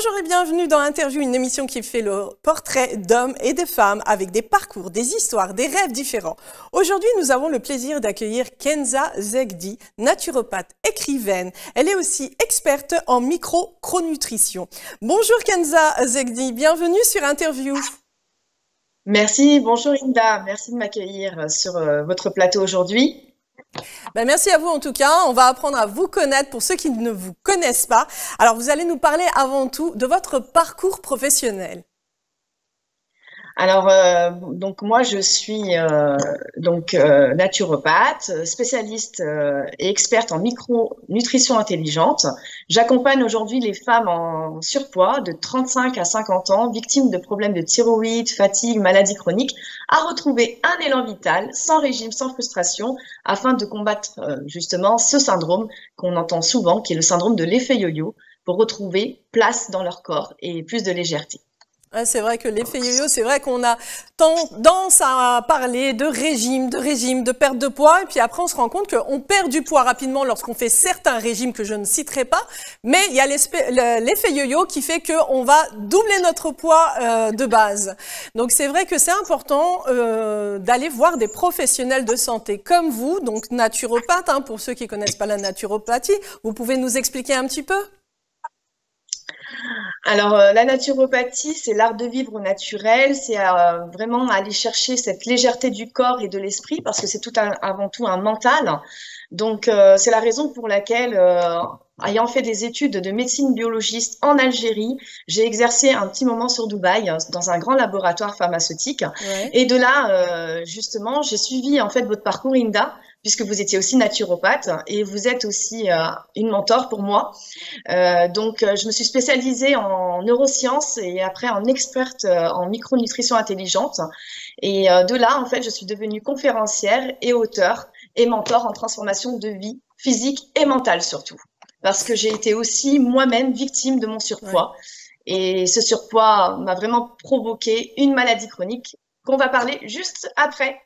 Bonjour et bienvenue dans Interview, une émission qui fait le portrait d'hommes et de femmes avec des parcours, des histoires, des rêves différents. Aujourd'hui, nous avons le plaisir d'accueillir Kenza Zegdi, naturopathe, écrivaine. Elle est aussi experte en micro-chronutrition. Bonjour Kenza Zegdi, bienvenue sur Interview. Merci, bonjour Inda, merci de m'accueillir sur votre plateau aujourd'hui. Merci à vous en tout cas, on va apprendre à vous connaître pour ceux qui ne vous connaissent pas. Alors vous allez nous parler avant tout de votre parcours professionnel. Alors, donc moi je suis naturopathe, spécialiste et experte en micronutrition intelligente. J'accompagne aujourd'hui les femmes en surpoids de 35 à 50 ans, victimes de problèmes de thyroïde, fatigue, maladies chroniques, à retrouver un élan vital, sans régime, sans frustration, afin de combattre justement ce syndrome qu'on entend souvent, qui est le syndrome de l'effet yo-yo, pour retrouver place dans leur corps et plus de légèreté. C'est vrai que l'effet yo-yo, c'est vrai qu'on a tendance à parler de régime, de perte de poids, et puis après on se rend compte qu'on perd du poids rapidement lorsqu'on fait certains régimes que je ne citerai pas, mais il y a l'effet yo-yo qui fait qu'on va doubler notre poids de base. Donc c'est vrai que c'est important d'aller voir des professionnels de santé comme vous, donc naturopathe, pour ceux qui ne connaissent pas la naturopathie. Vous pouvez nous expliquer un petit peu ? Alors, la naturopathie, c'est l'art de vivre au naturel, c'est vraiment aller chercher cette légèreté du corps et de l'esprit, parce que c'est avant tout un mental. Donc, c'est la raison pour laquelle, ayant fait des études de médecine biologiste en Algérie, j'ai exercé un petit moment sur Dubaï, dans un grand laboratoire pharmaceutique. Ouais. Et de là, justement, j'ai suivi en fait votre parcours, Inda, puisque vous étiez aussi naturopathe et vous êtes aussi une mentor pour moi. Donc, je me suis spécialisée en neurosciences et après en experte en micronutrition intelligente. Et de là, en fait, je suis devenue conférencière et auteure et mentor en transformation de vie physique et mentale surtout. Parce que j'ai été aussi moi-même victime de mon surpoids. Ouais. Et ce surpoids m'a vraiment provoqué une maladie chronique qu'on va parler juste après.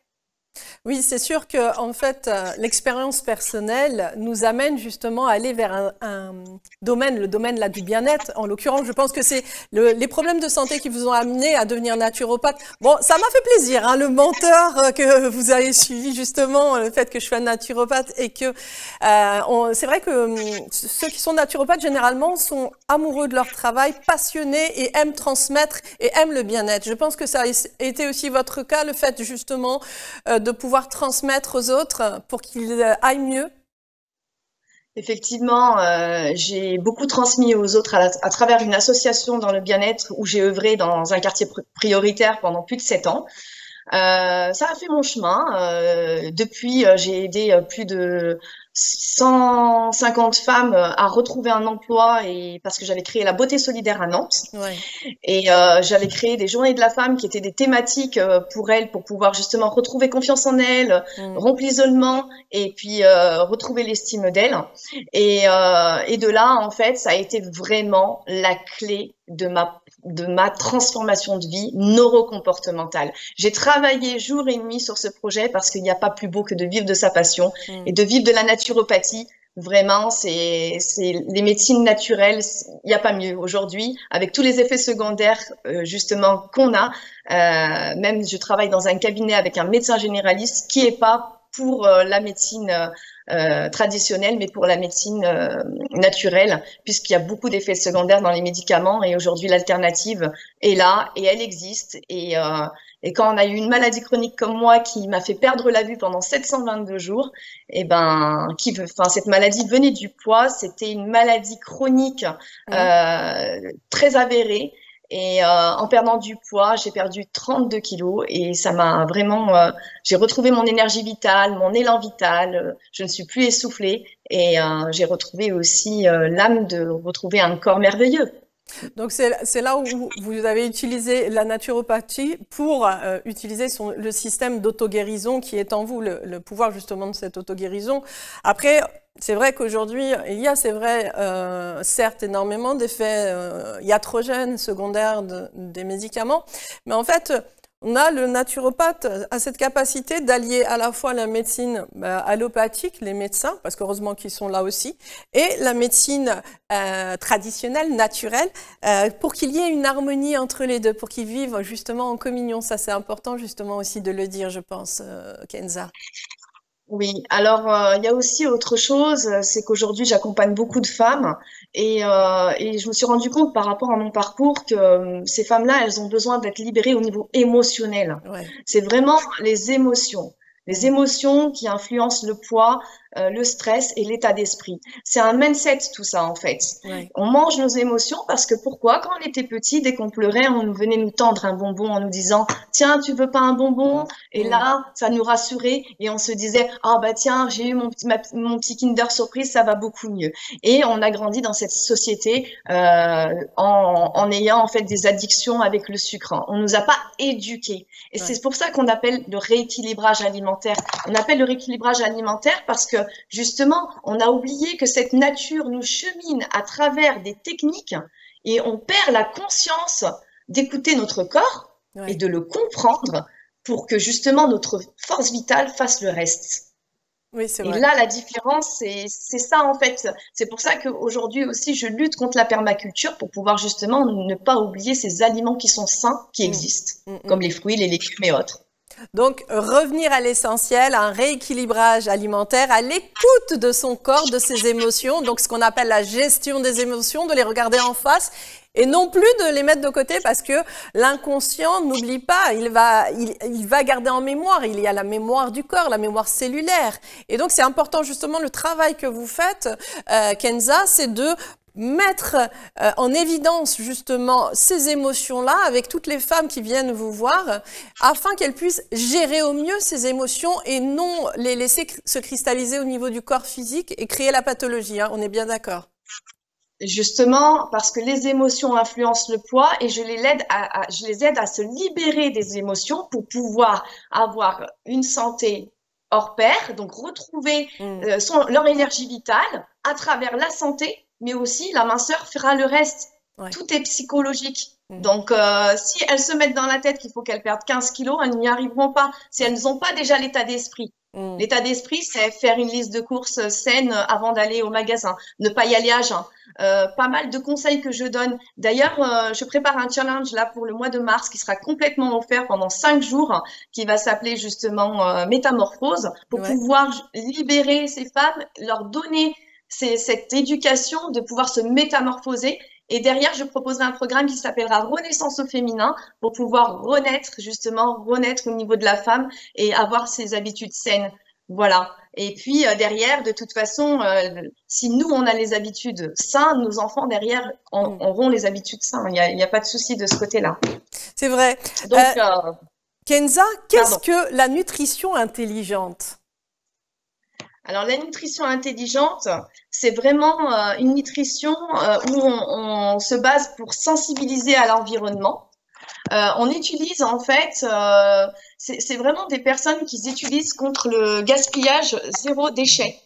Oui, c'est sûr que en fait, l'expérience personnelle nous amène justement à aller vers un domaine, le domaine là du bien-être. En l'occurrence, je pense que c'est les problèmes de santé qui vous ont amené à devenir naturopathe. Bon, ça m'a fait plaisir, le menteur que vous avez suivi justement, le fait que je sois naturopathe et que c'est vrai que ceux qui sont naturopathes généralement sont amoureux de leur travail, passionnés et aiment transmettre et aiment le bien-être. Je pense que ça a été aussi votre cas, le fait justement de pouvoir transmettre aux autres pour qu'ils aillent mieux? Effectivement, j'ai beaucoup transmis aux autres à travers une association dans le bien-être où j'ai œuvré dans un quartier prioritaire pendant plus de 7 ans. Ça a fait mon chemin. Depuis, j'ai aidé plus de 150 femmes à retrouver un emploi et parce que j'avais créé la Beauté Solidaire à Nantes. Ouais. Et j'avais créé des journées de la femme qui étaient des thématiques pour elles, pour pouvoir justement retrouver confiance en elles, rompre l'isolement et puis retrouver l'estime d'elles. Et de là, en fait, ça a été vraiment la clé de ma transformation de vie neurocomportementale. J'ai travaillé jour et nuit sur ce projet parce qu'il n'y a pas plus beau que de vivre de sa passion et de vivre de la naturopathie. Vraiment, c'est les médecines naturelles, il n'y a pas mieux aujourd'hui, avec tous les effets secondaires justement qu'on a. Même je travaille dans un cabinet avec un médecin généraliste qui est pas pour la médecine traditionnelle, mais pour la médecine naturelle, puisqu'il y a beaucoup d'effets secondaires dans les médicaments et aujourd'hui l'alternative est là et elle existe. Et quand on a eu une maladie chronique comme moi qui m'a fait perdre la vue pendant 722 jours, et cette maladie venait du poids, c'était une maladie chronique très avérée. Et en perdant du poids, j'ai perdu 32 kilos et ça m'a vraiment... j'ai retrouvé mon énergie vitale, mon élan vital, je ne suis plus essoufflée et j'ai retrouvé aussi l'âme de retrouver un corps merveilleux. Donc c'est là où vous avez utilisé la naturopathie pour utiliser le système d'auto-guérison qui est en vous, le pouvoir justement de cette auto-guérison. Après, c'est vrai qu'aujourd'hui, il y a, c'est vrai, certes, énormément d'effets iatrogènes secondaires des médicaments, mais en fait, On a le naturopathe a cette capacité d'allier à la fois la médecine allopathique, les médecins, parce qu'heureusement qu'ils sont là aussi, et la médecine traditionnelle, naturelle, pour qu'il y ait une harmonie entre les deux, pour qu'ils vivent justement en communion. Ça, c'est important justement aussi de le dire, je pense, Kenza. Oui, alors il y a aussi autre chose, c'est qu'aujourd'hui j'accompagne beaucoup de femmes et je me suis rendu compte par rapport à mon parcours que ces femmes-là, elles ont besoin d'être libérées au niveau émotionnel. Ouais. C'est vraiment les émotions qui influencent le poids, le stress et l'état d'esprit. C'est un mindset tout ça en fait. Ouais. On mange nos émotions parce que pourquoi? Quand on était petit, dès qu'on pleurait, on venait nous tendre un bonbon en nous disant tiens, tu veux pas un bonbon? Et là, ça nous rassurait et on se disait ah bah tiens, j'ai eu mon petit Kinder Surprise, ça va beaucoup mieux. Et on a grandi dans cette société en ayant en fait des addictions avec le sucre. On nous a pas éduqués. Et c'est pour ça qu'on appelle le rééquilibrage alimentaire. On appelle le rééquilibrage alimentaire parce que justement, on a oublié que cette nature nous chemine à travers des techniques et on perd la conscience d'écouter notre corps et de le comprendre pour que justement notre force vitale fasse le reste. Oui, c'est vrai. Et là, la différence, c'est ça en fait. C'est pour ça qu'aujourd'hui aussi, je lutte contre la permaculture pour pouvoir justement ne pas oublier ces aliments qui sont sains, qui existent, comme les fruits, les légumes et autres. Donc, revenir à l'essentiel, un rééquilibrage alimentaire, à l'écoute de son corps, de ses émotions, donc ce qu'on appelle la gestion des émotions, de les regarder en face et non plus de les mettre de côté parce que l'inconscient n'oublie pas, il va garder en mémoire, il y a la mémoire du corps, la mémoire cellulaire. Et donc, c'est important justement le travail que vous faites, Kenza, c'est de mettre en évidence justement ces émotions-là avec toutes les femmes qui viennent vous voir afin qu'elles puissent gérer au mieux ces émotions et non les laisser se cristalliser au niveau du corps physique et créer la pathologie, hein, on est bien d'accord. Justement, parce que les émotions influencent le poids et je les aide à se libérer des émotions pour pouvoir avoir une santé hors pair, donc retrouver leur énergie vitale à travers la santé, mais aussi la minceur fera le reste. Ouais. Tout est psychologique. Donc, si elles se mettent dans la tête qu'il faut qu'elles perdent 15 kilos, elles n'y arriveront pas. Si elles n'ont pas déjà l'état d'esprit. L'état d'esprit, c'est faire une liste de courses saines avant d'aller au magasin, ne pas y aller à jeun. Pas mal de conseils que je donne. D'ailleurs, je prépare un challenge là pour le mois de mars qui sera complètement offert pendant 5 jours, qui va s'appeler justement Métamorphose, pour pouvoir libérer ces femmes, leur donner cette éducation de pouvoir se métamorphoser. Et derrière, je proposerai un programme qui s'appellera Renaissance au féminin pour pouvoir renaître au niveau de la femme et avoir ses habitudes saines. Voilà. Et puis derrière, de toute façon, si nous, on a les habitudes saines, nos enfants derrière auront les habitudes saines. Il n'y a pas de souci de ce côté-là. C'est vrai. Donc, Kenza, qu'est-ce que la nutrition intelligente ? Alors, la nutrition intelligente, c'est vraiment une nutrition où on se base pour sensibiliser à l'environnement. On utilise en fait, c'est vraiment des personnes qui utilisent contre le gaspillage zéro déchet.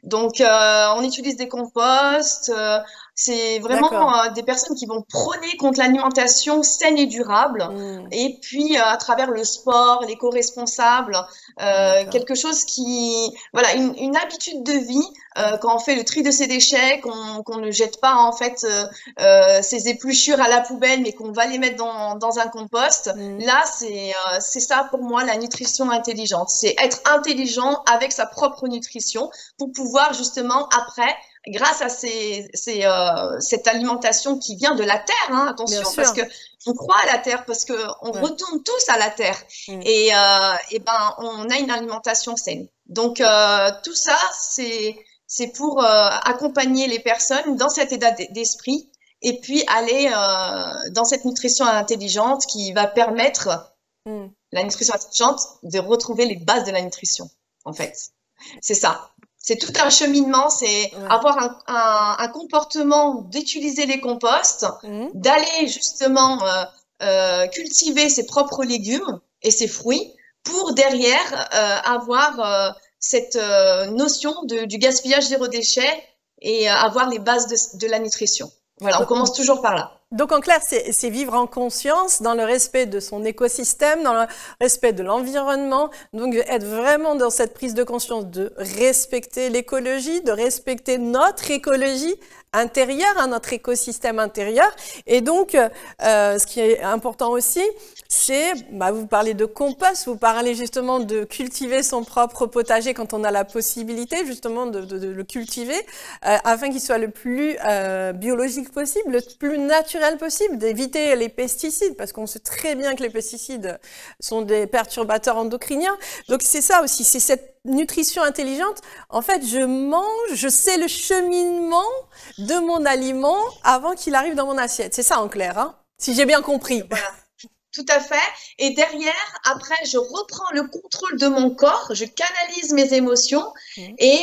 Donc, on utilise des composts. C'est vraiment des personnes qui vont prôner contre l'alimentation saine et durable. Et puis, à travers le sport, l'éco-responsable, quelque chose qui, voilà, une habitude de vie, quand on fait le tri de ses déchets, qu'on ne jette pas en fait ses épluchures à la poubelle, mais qu'on va les mettre dans un compost. Là, c'est ça pour moi la nutrition intelligente. C'est être intelligent avec sa propre nutrition pour pouvoir justement après, grâce à cette alimentation qui vient de la terre, hein, attention, parce que on croit à la terre, parce que on retourne tous à la terre, et ben on a une alimentation saine. Donc tout ça, c'est pour accompagner les personnes dans cet état d'esprit, et puis aller dans cette nutrition intelligente qui va permettre la nutrition intelligente de retrouver les bases de la nutrition, en fait. C'est ça. C'est tout un cheminement, c'est avoir un comportement d'utiliser les composts, d'aller justement cultiver ses propres légumes et ses fruits pour derrière avoir cette notion du gaspillage zéro déchet et avoir les bases de la nutrition. Voilà, on commence toujours par là. Donc, en clair, c'est vivre en conscience, dans le respect de son écosystème, dans le respect de l'environnement. Donc, être vraiment dans cette prise de conscience de respecter l'écologie, de respecter notre écologie intérieure, notre écosystème intérieur. Et donc, ce qui est important aussi, c'est, vous parlez de compost, vous parlez justement de cultiver son propre potager quand on a la possibilité justement de le cultiver, afin qu'il soit le plus biologique possible, le plus naturel possible, d'éviter les pesticides, parce qu'on sait très bien que les pesticides sont des perturbateurs endocriniens. Donc c'est ça aussi, c'est cette nutrition intelligente. En fait, je mange, je sais le cheminement de mon aliment avant qu'il arrive dans mon assiette. C'est ça en clair, hein, si j'ai bien compris. Voilà. Tout à fait. Et derrière, après, je reprends le contrôle de mon corps, je canalise mes émotions et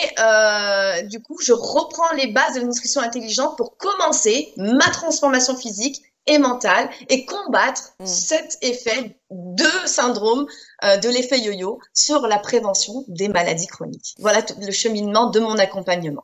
du coup, je reprends les bases de la nutrition intelligente pour commencer ma transformation physique et mentale et combattre cet effet de syndrome de l'effet yo-yo sur la prévention des maladies chroniques. Voilà le cheminement de mon accompagnement.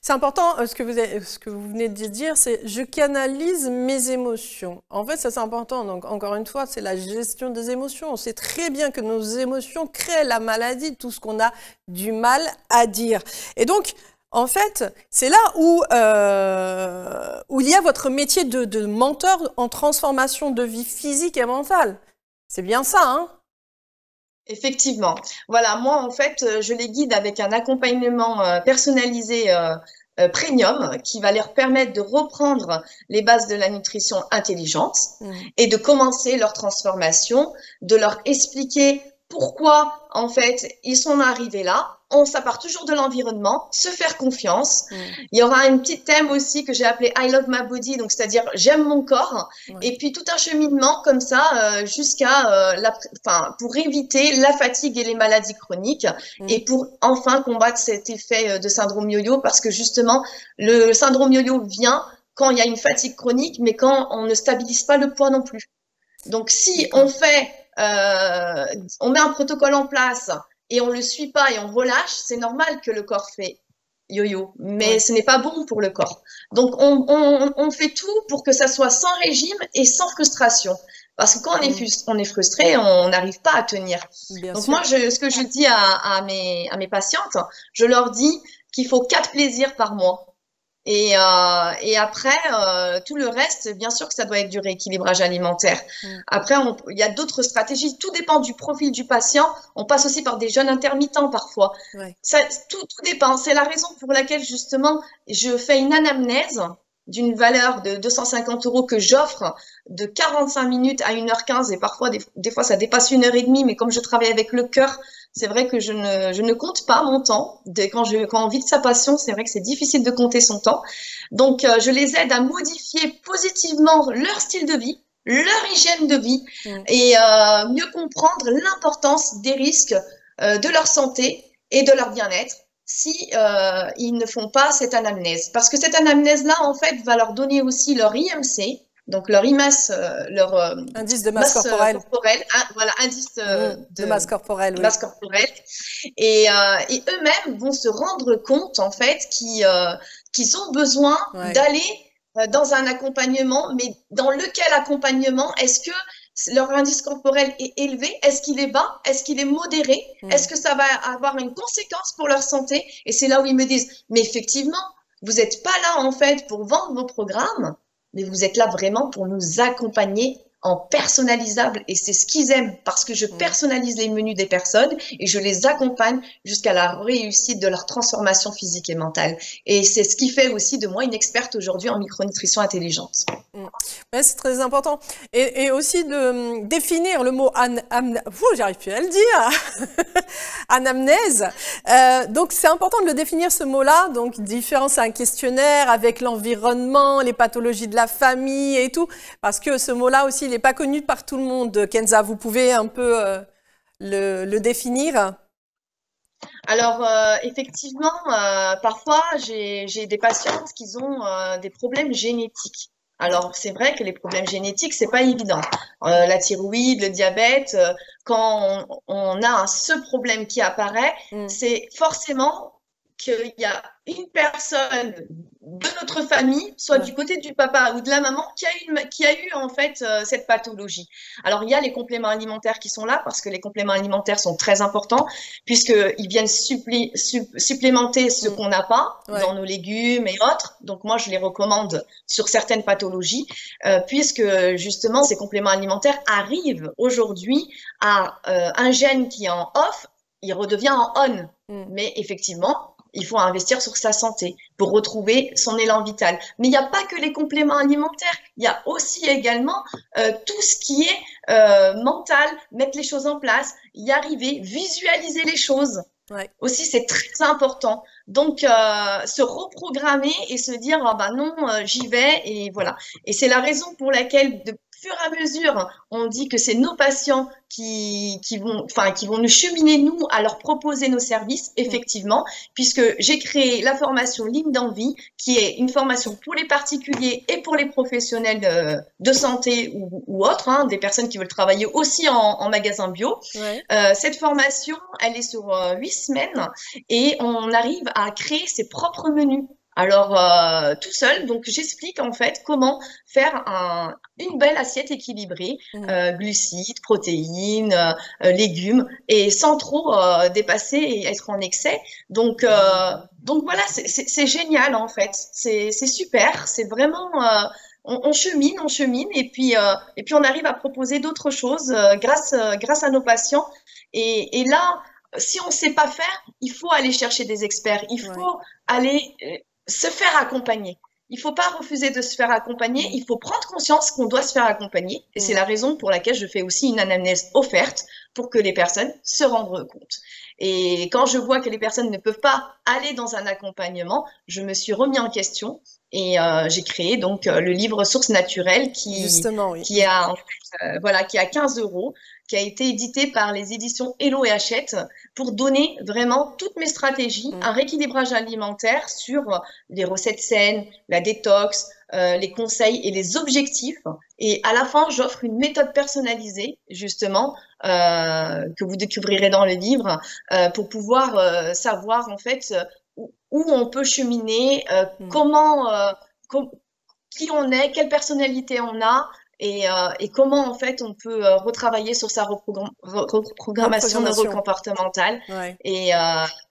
C'est important, ce que vous venez de dire, c'est je canalise mes émotions. En fait, ça c'est important. Donc, encore une fois, c'est la gestion des émotions. On sait très bien que nos émotions créent la maladie, tout ce qu'on a du mal à dire. Et donc, en fait, c'est là où il y a votre métier de mentor en transformation de vie physique et mentale. C'est bien ça, hein? Effectivement. Voilà, moi, en fait, je les guide avec un accompagnement personnalisé premium qui va leur permettre de reprendre les bases de la nutrition intelligente et de commencer leur transformation, de leur expliquer pourquoi, en fait, ils sont arrivés là. Ça part toujours de l'environnement, se faire confiance. Il y aura une petite thème aussi que j'ai appelé I love my body, donc c'est-à-dire j'aime mon corps. Et puis tout un cheminement comme ça jusqu'à pour éviter la fatigue et les maladies chroniques et pour enfin combattre cet effet de syndrome yo-yo parce que justement le syndrome yo-yo vient quand il y a une fatigue chronique, mais quand on ne stabilise pas le poids non plus. Donc si on met un protocole en place et on le suit pas et on relâche, c'est normal que le corps fait yo-yo, mais ce n'est pas bon pour le corps. Donc on fait tout pour que ça soit sans régime et sans frustration. Parce que quand on est frustré, on n'arrive pas à tenir. Donc moi, ce que je dis à mes patientes, je leur dis qu'il faut 4 plaisirs par mois. Et après, tout le reste, bien sûr que ça doit être du rééquilibrage alimentaire. Après, il y a d'autres stratégies. Tout dépend du profil du patient. On passe aussi par des jeûnes intermittents parfois. Tout dépend. C'est la raison pour laquelle, justement, je fais une anamnèse d'une valeur de 250 € que j'offre de 45 minutes à 1h15 et parfois, des fois, ça dépasse 1h30. Mais comme je travaille avec le cœur, c'est vrai que je ne compte pas mon temps. Quand on vit de sa passion, c'est vrai que c'est difficile de compter son temps. Donc, je les aide à modifier positivement leur style de vie, leur hygiène de vie et mieux comprendre l'importance des risques de leur santé et de leur bien-être si ils ne font pas cette anamnèse. Parce que cette anamnèse-là, en fait, va leur donner aussi leur IMC, donc leur IMAS, leur indice de masse corporelle. Voilà, indice de masse corporelle. Masse corporelle. Et eux-mêmes vont se rendre compte, en fait, qu'ils ont besoin d'aller dans un accompagnement, mais dans lequel accompagnement est-ce que leur indice corporel est élevé? Est-ce qu'il est bas? Est-ce qu'il est modéré? Est-ce que ça va avoir une conséquence pour leur santé? Et c'est là où ils me disent, mais effectivement, vous n'êtes pas là, en fait, pour vendre vos programmes, mais vous êtes là vraiment pour nous accompagner en personnalisable et c'est ce qu'ils aiment parce que je personnalise les menus des personnes et je les accompagne jusqu'à la réussite de leur transformation physique et mentale. Et c'est ce qui fait aussi de moi une experte aujourd'hui en micronutrition intelligente. Ouais, c'est très important. Et aussi de définir le mot j'arrive plus à le dire, anamnèse. Donc c'est important de le définir ce mot-là. Donc différence à un questionnaire avec l'environnement, les pathologies de la famille et tout, parce que ce mot-là aussi il n'est pas connu par tout le monde. Kenza, vous pouvez un peu le définir? Alors, effectivement, parfois, j'ai des patientes qui ont des problèmes génétiques. Alors, c'est vrai que les problèmes génétiques, c'est pas évident. La thyroïde, le diabète, quand on a ce problème qui apparaît, c'est forcément qu'il y a une personne de notre famille, soit du côté du papa ou de la maman, qui a eu en fait cette pathologie. Alors il y a les compléments alimentaires qui sont là parce que les compléments alimentaires sont très importants puisqu'ils viennent supplémenter ce qu'on n'a pas dans nos légumes et autres. Donc moi je les recommande sur certaines pathologies puisque justement ces compléments alimentaires arrivent aujourd'hui à un gène qui est en off, il redevient en on. Mais effectivement, il faut investir sur sa santé pour retrouver son élan vital. Mais il n'y a pas que les compléments alimentaires, il y a aussi également tout ce qui est mental, mettre les choses en place, y arriver, visualiser les choses. Ouais. Aussi, c'est très important. Donc, se reprogrammer et se dire, ah ben non, j'y vais et voilà. Et c'est la raison pour laquelle, de fur et à mesure, on dit que c'est nos patients qui vont nous cheminer, nous, à leur proposer nos services, effectivement, puisque j'ai créé la formation Ligne d'envie, qui est une formation pour les particuliers et pour les professionnels de santé ou autres, hein, des personnes qui veulent travailler aussi en magasin bio. Ouais. Cette formation, elle est sur 8 semaines et on arrive à créer ses propres menus. Alors, tout seul, donc j'explique en fait comment faire une belle assiette équilibrée, glucides, protéines, légumes, et sans trop dépasser et être en excès. Donc voilà, c'est génial en fait, c'est super, c'est vraiment... on chemine, et puis on arrive à proposer d'autres choses grâce à nos patients. Et là, si on ne sait pas faire, il faut aller chercher des experts, il faut aller... se faire accompagner. Il ne faut pas refuser de se faire accompagner, il faut prendre conscience qu'on doit se faire accompagner. Et c'est la raison pour laquelle je fais aussi une anamnèse offerte pour que les personnes se rendent compte. Et quand je vois que les personnes ne peuvent pas aller dans un accompagnement, je me suis remis en question et j'ai créé donc le livre Sources naturelles qui a 15 €, qui a été édité par les éditions Hello et Hachette pour donner vraiment toutes mes stratégies, un rééquilibrage alimentaire sur les recettes saines, la détox, les conseils et les objectifs. Et à la fin, j'offre une méthode personnalisée, justement, que vous découvrirez dans le livre, pour pouvoir savoir en fait où on peut cheminer, qui on est, quelle personnalité on a, et comment en fait on peut retravailler sur sa reprogrammation neurocomportementale. Ouais. Et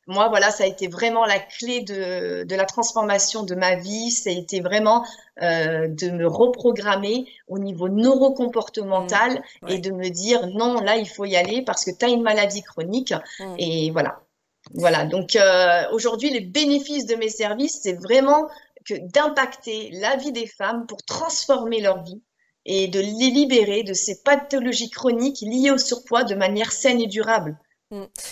moi, voilà, ça a été vraiment la clé de la transformation de ma vie. Ça a été vraiment de me reprogrammer au niveau neurocomportemental et de me dire non, là, il faut y aller parce que tu as une maladie chronique. Et voilà. Voilà, donc aujourd'hui, les bénéfices de mes services, c'est vraiment d'impacter la vie des femmes pour transformer leur vie et de les libérer de ces pathologies chroniques liées au surpoids de manière saine et durable.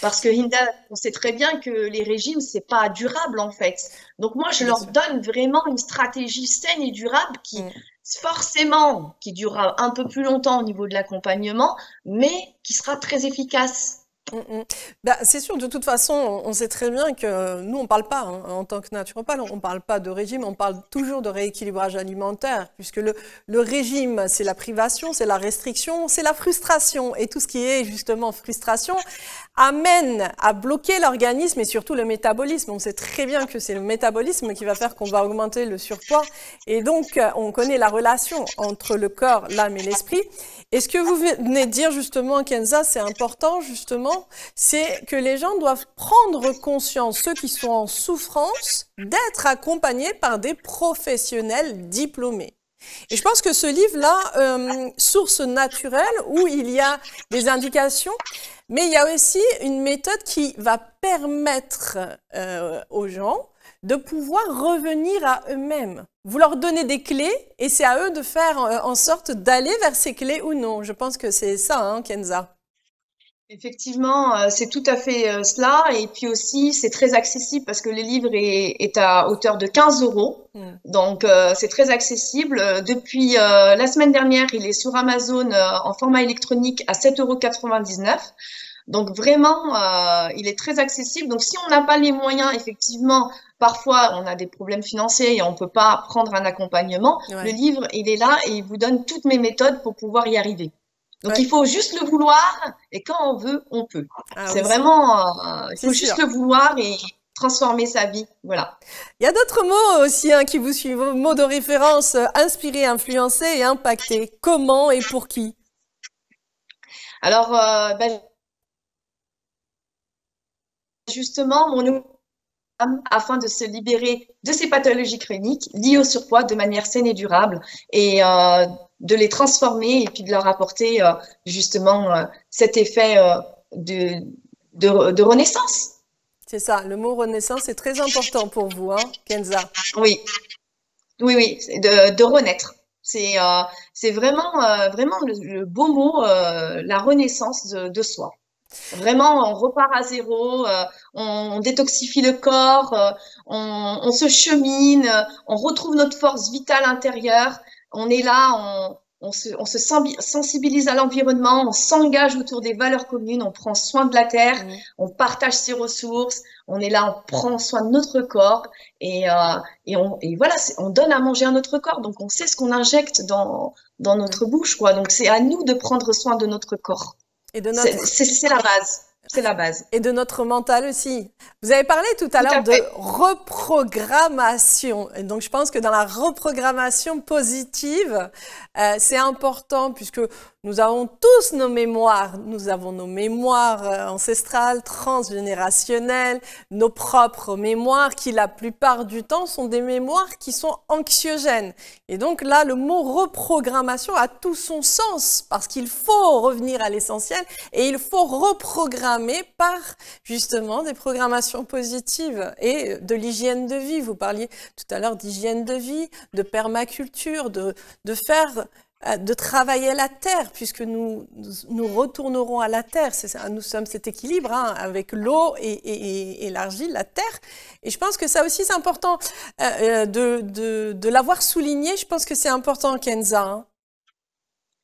Parce que Hinda, on sait très bien que les régimes, c'est pas durable en fait. Donc moi, je leur donne vraiment une stratégie saine et durable qui forcément, qui durera un peu plus longtemps au niveau de l'accompagnement, mais qui sera très efficace. Bah, c'est sûr, de toute façon, on sait très bien que nous, on ne parle pas, hein, en tant que naturopathe, on ne parle pas de régime, on parle toujours de rééquilibrage alimentaire, puisque le régime, c'est la privation, c'est la restriction, c'est la frustration. Et tout ce qui est justement frustration amène à bloquer l'organisme et surtout le métabolisme. On sait très bien que c'est le métabolisme qui va faire qu'on va augmenter le surpoids. Et donc, on connaît la relation entre le corps, l'âme et l'esprit. Et ce que vous venez de dire justement, Kenza, c'est important justement, c'est que les gens doivent prendre conscience, ceux qui sont en souffrance, d'être accompagnés par des professionnels diplômés. Et je pense que ce livre-là, Sources naturelles, où il y a des indications, mais il y a aussi une méthode qui va permettre aux gens de pouvoir revenir à eux-mêmes. Vous leur donnez des clés et c'est à eux de faire en sorte d'aller vers ces clés ou non. Je pense que c'est ça, hein, Kenza. Effectivement, c'est tout à fait cela. Et puis aussi, c'est très accessible parce que le livre est à hauteur de 15 €. Donc, c'est très accessible. Depuis la semaine dernière, il est sur Amazon en format électronique à 7,99 €. Donc, vraiment, il est très accessible. Donc, si on n'a pas les moyens, effectivement, parfois, on a des problèmes financiers et on ne peut pas prendre un accompagnement. Ouais. Le livre, il est là et il vous donne toutes mes méthodes pour pouvoir y arriver. Donc, il faut juste le vouloir et quand on veut, on peut. Ah, c'est vraiment, il faut juste le vouloir transformer sa vie. Voilà. Il y a d'autres mots aussi hein, qui vous suivent, vos mots de référence, inspirer, influencer et impacter. Comment et pour qui? Alors, justement, mon afin de se libérer de ces pathologies chroniques liées au surpoids de manière saine et durable et de les transformer et puis de leur apporter justement cet effet de renaissance. C'est ça, le mot renaissance est très important pour vous, hein, Kenza. Oui, oui, de renaître. C'est vraiment, vraiment le beau mot, la renaissance de soi. Vraiment, on repart à zéro, on détoxifie le corps, on se chemine, on retrouve notre force vitale intérieure. On est là, on se sensibilise à l'environnement, on s'engage autour des valeurs communes, on prend soin de la terre, on partage ses ressources, on est là, on prend soin de notre corps et voilà, on donne à manger à notre corps. Donc, on sait ce qu'on injecte dans notre bouche, quoi. Donc, c'est à nous de prendre soin de notre corps. Et de notre... C'est la base. C'est la base. Et de notre mental aussi. Vous avez parlé tout à l'heure de reprogrammation. Et donc, je pense que dans la reprogrammation positive, c'est important puisque nous avons tous nos mémoires. Nous avons nos mémoires ancestrales, transgénérationnelles, nos propres mémoires qui, la plupart du temps, sont des mémoires qui sont anxiogènes. Et donc là, le mot reprogrammation a tout son sens parce qu'il faut revenir à l'essentiel et il faut reprogrammer par justement des programmations positives et de l'hygiène de vie. Vous parliez tout à l'heure d'hygiène de vie, de permaculture, de travailler la terre, puisque nous retournerons à la terre. Nous sommes cet équilibre hein, avec l'eau et l'argile, la terre. Et je pense que ça aussi, c'est important de l'avoir souligné. Je pense que c'est important, Kenza. Hein.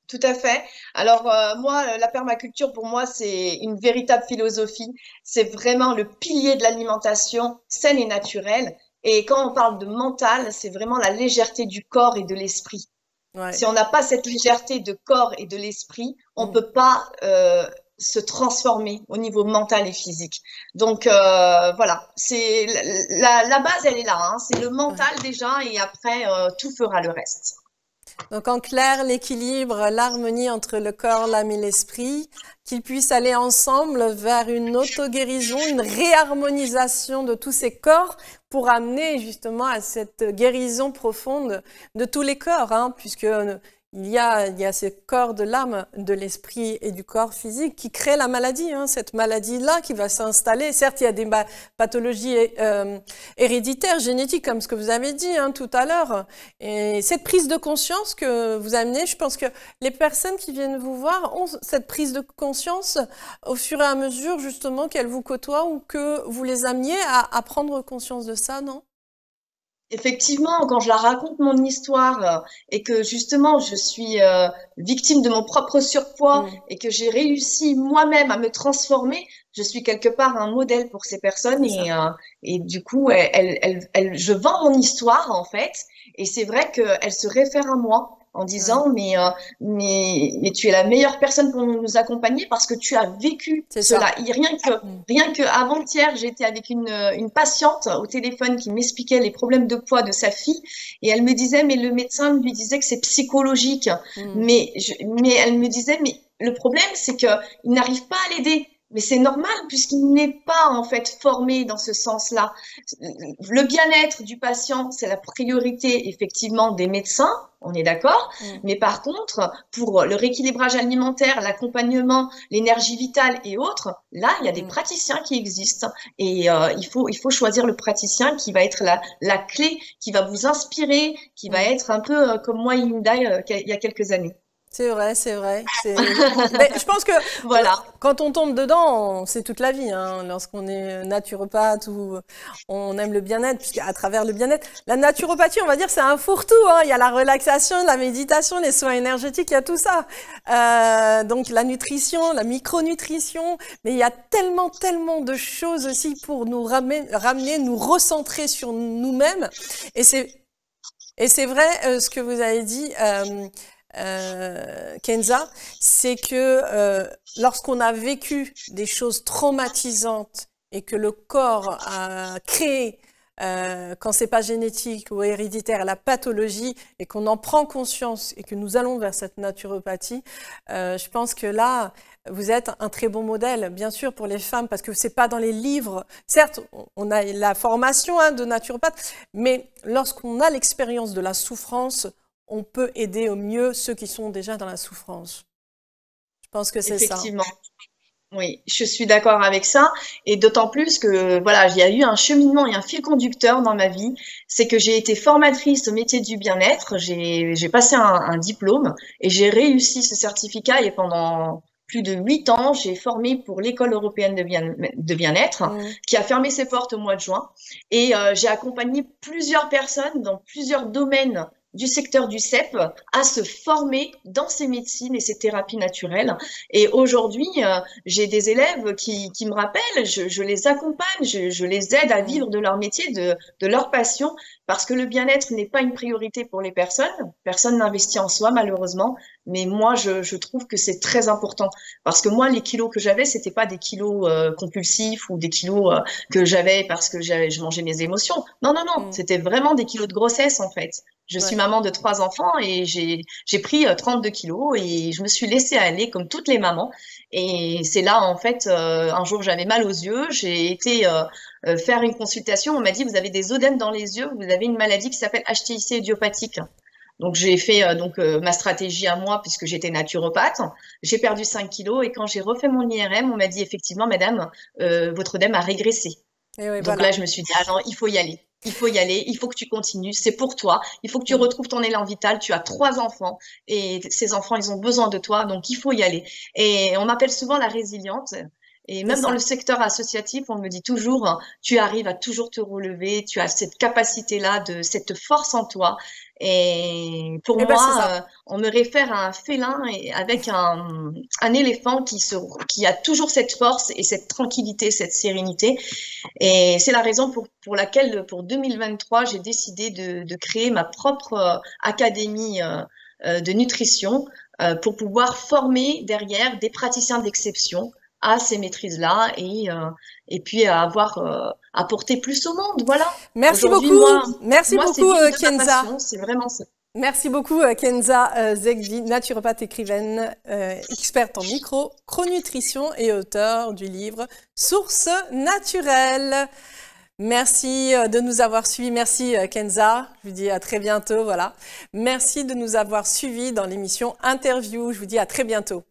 Tout à fait. Alors, moi, la permaculture, pour moi, c'est une véritable philosophie. C'est vraiment le pilier de l'alimentation saine et naturelle. Et quand on parle de mental, c'est vraiment la légèreté du corps et de l'esprit. Ouais. Si on n'a pas cette légèreté de corps et de l'esprit, on ne peut pas se transformer au niveau mental et physique. Donc, voilà, c'est la base, elle est là. Hein. C'est le mental déjà et après, tout fera le reste. Donc, en clair, l'équilibre, l'harmonie entre le corps, l'âme et l'esprit, qu'ils puissent aller ensemble vers une auto-guérison, une réharmonisation de tous ces corps pour amener justement à cette guérison profonde de tous les corps, hein, puisque il y a ce corps de l'âme, de l'esprit et du corps physique qui crée la maladie, hein, cette maladie-là qui va s'installer. Certes, il y a des pathologies héréditaires, génétiques, comme ce que vous avez dit hein, tout à l'heure. Et cette prise de conscience que vous amenez, je pense que les personnes qui viennent vous voir ont cette prise de conscience au fur et à mesure, justement, qu'elles vous côtoient ou que vous les ameniez à prendre conscience de ça, non ? Effectivement, quand je la raconte mon histoire et que justement je suis victime de mon propre surpoids et que j'ai réussi moi-même à me transformer, je suis quelque part un modèle pour ces personnes et du coup, je vends mon histoire en fait et c'est vrai qu'elles se réfèrent à moi en disant mais tu es la meilleure personne pour nous accompagner parce que tu as vécu cela. Rien que avant-hier, j'étais avec une patiente au téléphone qui m'expliquait les problèmes de poids de sa fille et elle me disait mais le médecin lui disait que c'est psychologique. Mais elle me disait mais le problème c'est que il n'arrive pas à l'aider. Mais c'est normal puisqu'il n'est pas en fait formé dans ce sens-là. Le bien-être du patient, c'est la priorité effectivement des médecins, on est d'accord. Mais par contre, pour le rééquilibrage alimentaire, l'accompagnement, l'énergie vitale et autres, là, il y a des praticiens qui existent et il faut choisir le praticien qui va être la clé, qui va vous inspirer, qui va être un peu comme moi Hyundai il y a quelques années. C'est vrai, c'est vrai. Mais je pense que voilà. Quand on tombe dedans, c'est toute la vie. Hein, lorsqu'on est naturopathe ou on aime le bien-être, puisqu'à travers le bien-être, la naturopathie, on va dire, c'est un fourre-tout. Hein, il y a la relaxation, la méditation, les soins énergétiques, il y a tout ça. Donc la nutrition, la micronutrition, mais il y a tellement de choses aussi pour nous ramener, nous recentrer sur nous-mêmes. Et c'est vrai ce que vous avez dit. Kenza, c'est que lorsqu'on a vécu des choses traumatisantes et que le corps a créé, quand c'est pas génétique ou héréditaire, la pathologie, et qu'on en prend conscience et que nous allons vers cette naturopathie, je pense que là, vous êtes un très bon modèle, bien sûr, pour les femmes, parce que c'est pas dans les livres. Certes, on a la formation de naturopathe, mais lorsqu'on a l'expérience de la souffrance, on peut aider au mieux ceux qui sont déjà dans la souffrance. Je pense que c'est ça. Effectivement. Oui, je suis d'accord avec ça, et d'autant plus que voilà, il y a eu un cheminement et un fil conducteur dans ma vie, c'est que j'ai été formatrice au métier du bien-être, j'ai passé un diplôme et j'ai réussi ce certificat et pendant plus de 8 ans, j'ai formé pour l'École européenne de bien-être qui a fermé ses portes au mois de juin et j'ai accompagné plusieurs personnes dans plusieurs domaines du secteur du CEP à se former dans ces médecines et ces thérapies naturelles. Et aujourd'hui, j'ai des élèves qui me rappellent, je les accompagne, je les aide à vivre de leur métier, de leur passion, parce que le bien-être n'est pas une priorité pour les personnes. Personne n'investit en soi, malheureusement. Mais moi, je trouve que c'est très important. Parce que moi, les kilos que j'avais, c'était pas des kilos compulsifs ou des kilos que j'avais parce que je mangeais mes émotions. Non, non, non. C'était vraiment des kilos de grossesse, en fait. Je suis maman de 3 enfants et j'ai pris 32 kilos et je me suis laissée aller comme toutes les mamans. Et c'est là, en fait, un jour, j'avais mal aux yeux. J'ai été faire une consultation. On m'a dit, vous avez des œdèmes dans les yeux. Vous avez une maladie qui s'appelle HTIC idiopathique. Donc, j'ai fait ma stratégie à moi puisque j'étais naturopathe. J'ai perdu 5 kilos et quand j'ai refait mon IRM, on m'a dit, effectivement, madame, votre œdème a régressé. Et oui, Donc voilà. là, je me suis dit, ah non, il faut y aller. Il faut y aller, il faut que tu continues, c'est pour toi, il faut que tu retrouves ton élan vital, tu as 3 enfants et ces enfants, ils ont besoin de toi, donc il faut y aller. Et on m'appelle souvent la résiliente et même dans le secteur associatif, on me dit toujours, tu arrives à toujours te relever, tu as cette capacité-là, cette force en toi. Et pour moi, on me réfère à un félin et avec un éléphant qui a toujours cette force et cette tranquillité, cette sérénité. Et c'est la raison pour laquelle, pour 2023, j'ai décidé de créer ma propre académie de nutrition pour pouvoir former derrière des praticiens d'exception à ces maîtrises-là et puis à avoir apporté plus au monde. Voilà. Merci beaucoup. Merci beaucoup, Kenza. C'est vraiment ça. Merci beaucoup, Kenza Zegdi, naturopathe, écrivaine, experte en micronutrition et auteure du livre Sources naturelles. Merci de nous avoir suivis. Merci, Kenza. Je vous dis à très bientôt. Voilà. Merci de nous avoir suivis dans l'émission Interview. Je vous dis à très bientôt.